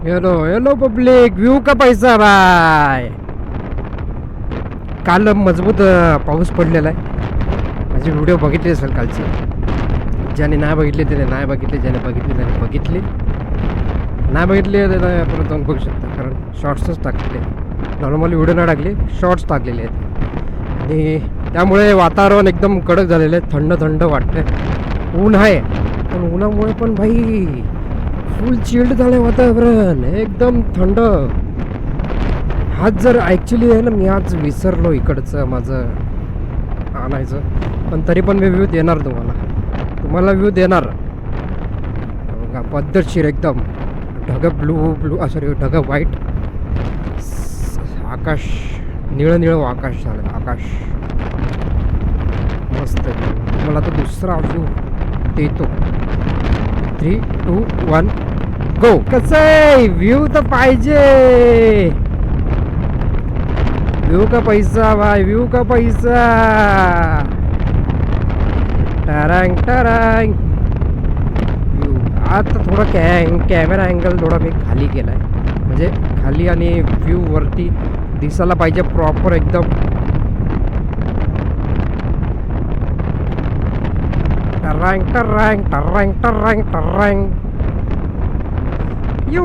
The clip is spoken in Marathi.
हेलो हेलो पब्लिक, व्ह्यू का पैसा बाय. काल मजबूत पाऊस पडलेला आहे. माझी व्हिडिओ बघितली असेल कालची. ज्याने नाही बघितले त्याने नाही बघितले, ज्याने बघितले त्याने बघितले, नाही बघितले त्याने परत जाऊन बघू शकता. कारण शॉर्ट्सच टाकले, नॉर्मली व्हिडिओ नाही टाकले, शॉर्ट्स टाकलेले आहेत. आणि त्यामुळे वातावरण एकदम कडक झालेलं आहे. थंड थंड वाटतंय. ऊन आहे पण उन्हामुळे पण भाई फुल चिल्ड झालं वातावरण, एकदम थंड. हाच जर ॲक्च्युली आहे ना, मी आज विसरलो इकडचं माझं आणायचं, पण तरी पण मी व्ह्यू देणार तुम्हाला व्ह्यू देणार बघा. पद्धतशीर एकदम ढगं ब्लू सॉरी ढगं व्हाईट, आकाश निळं निळं आकाश झालं. आकाश मस्त. मला तर दुसरा व्ह्यू देतो. 3, 2, 1 गो. कसं आहे, व्ह्यू तर पाहिजे. व्ह्यू का पैसा भाई, व्ह्यू का पैसा. टरांग टरांग व्ह्यू. आता थोडा कॅमेरा अँगल थोडा मी खाली केला आहे, म्हणजे खाली आणि व्ह्यू वरती दिसायला पाहिजे प्रॉपर एकदम. टरांग टरांग टरांग टरांग टरांग. यू